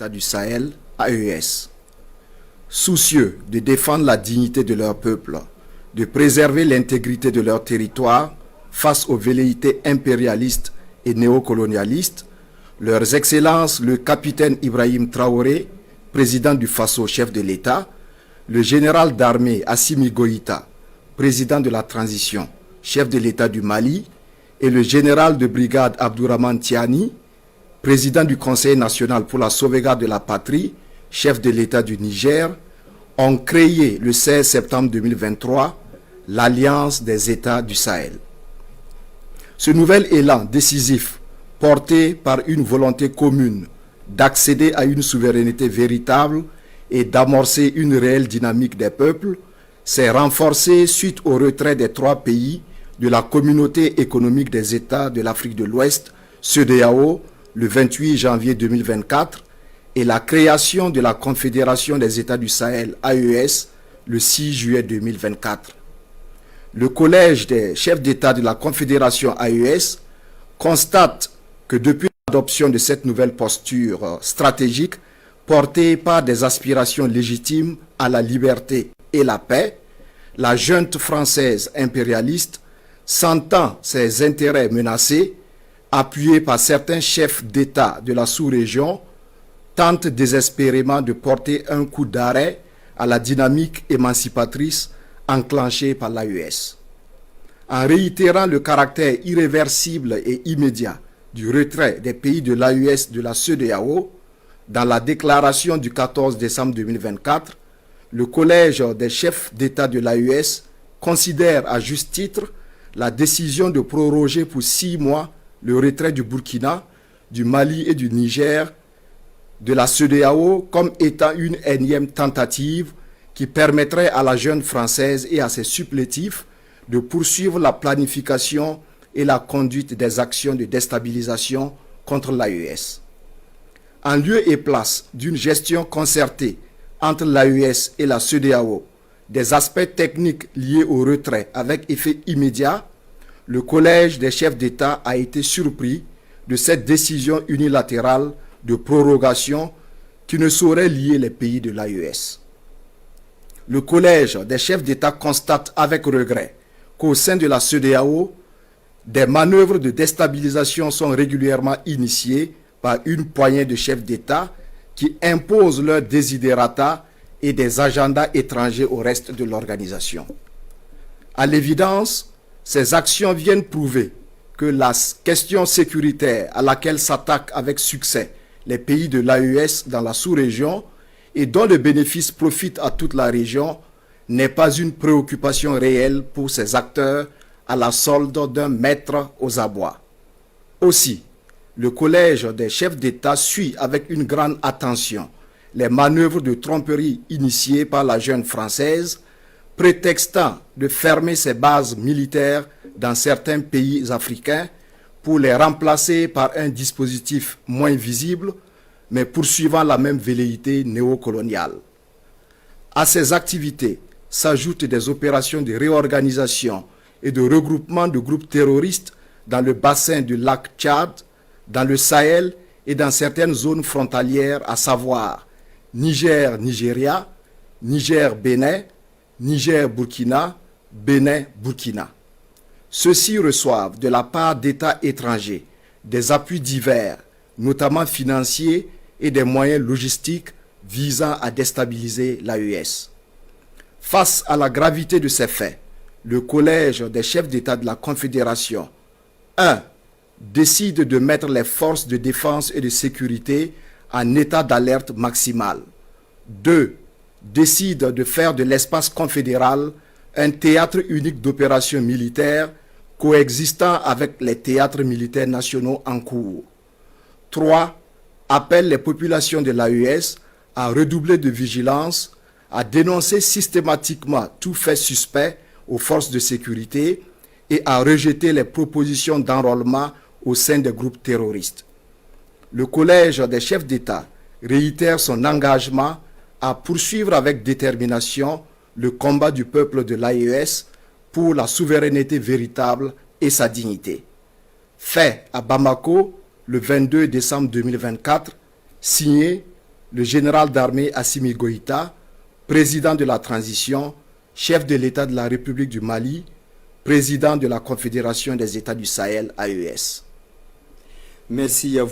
d'État du Sahel, AES. Soucieux de défendre la dignité de leur peuple, de préserver l'intégrité de leur territoire face aux velléités impérialistes et néocolonialistes, leurs excellences le capitaine Ibrahim Traoré, président du Faso, chef de l'État, le général d'armée Assimi Goïta, président de la transition, chef de l'État du Mali, et le général de brigade Abdourahmane Tiani, président du Conseil national pour la sauvegarde de la patrie, chef de l'État du Niger, ont créé le 16 septembre 2023 l'Alliance des États du Sahel. Ce nouvel élan décisif, porté par une volonté commune d'accéder à une souveraineté véritable et d'amorcer une réelle dynamique des peuples, s'est renforcé suite au retrait des 3 pays de la Communauté économique des États de l'Afrique de l'Ouest, CEDEAO, le 28 janvier 2024, et la création de la Confédération des États du Sahel, AES, le 6 juillet 2024. Le Collège des chefs d'État de la Confédération AES constate que depuis l'adoption de cette nouvelle posture stratégique, portée par des aspirations légitimes à la liberté et la paix, la junte française impérialiste, sentant ses intérêts menacés, appuyée par certains chefs d'État de la sous-région, tente désespérément de porter un coup d'arrêt à la dynamique émancipatrice enclenchée par l'AES. En réitérant le caractère irréversible et immédiat du retrait des pays de l'AES de la CEDEAO, dans la déclaration du 14 décembre 2024, le Collège des chefs d'État de l'AES considère à juste titre la décision de proroger pour 6 mois le retrait du Burkina, du Mali et du Niger de la CEDEAO comme étant une énième tentative qui permettrait à la junte française et à ses supplétifs de poursuivre la planification et la conduite des actions de déstabilisation contre l'AES. En lieu et place d'une gestion concertée entre l'AES et la CEDEAO des aspects techniques liés au retrait avec effet immédiat, le Collège des chefs d'État a été surpris de cette décision unilatérale de prorogation qui ne saurait lier les pays de l'AES. Le Collège des chefs d'État constate avec regret qu'au sein de la CEDEAO, des manœuvres de déstabilisation sont régulièrement initiées par une poignée de chefs d'État qui imposent leurs desiderata et des agendas étrangers au reste de l'organisation. À l'évidence, ces actions viennent prouver que la question sécuritaire à laquelle s'attaquent avec succès les pays de l'AES dans la sous-région et dont le bénéfice profite à toute la région n'est pas une préoccupation réelle pour ces acteurs à la solde d'un maître aux abois. Aussi, le Collège des chefs d'État suit avec une grande attention les manœuvres de tromperie initiées par la junte française, prétextant de fermer ses bases militaires dans certains pays africains pour les remplacer par un dispositif moins visible, mais poursuivant la même velléité néocoloniale. À ces activités s'ajoutent des opérations de réorganisation et de regroupement de groupes terroristes dans le bassin du lac Tchad, dans le Sahel et dans certaines zones frontalières, à savoir Niger-Nigeria, Niger-Bénin, Niger-Burkina, Bénin-Burkina. Ceux-ci reçoivent de la part d'États étrangers des appuis divers, notamment financiers et des moyens logistiques visant à déstabiliser l'AES. Face à la gravité de ces faits, le Collège des chefs d'État de la Confédération 1. Décide de mettre les forces de défense et de sécurité en état d'alerte maximale. 2. Décide de faire de l'espace confédéral un théâtre unique d'opérations militaires coexistant avec les théâtres militaires nationaux en cours. 3. Appelle les populations de l'AES à redoubler de vigilance, à dénoncer systématiquement tout fait suspect aux forces de sécurité et à rejeter les propositions d'enrôlement au sein des groupes terroristes. Le Collège des chefs d'État réitère son engagement à poursuivre avec détermination le combat du peuple de l'AES pour la souveraineté véritable et sa dignité. Fait à Bamako le 22 décembre 2024, signé le général d'armée Assimi Goïta, président de la transition, chef de l'État de la République du Mali, président de la Confédération des États du Sahel, AES. Merci à vous.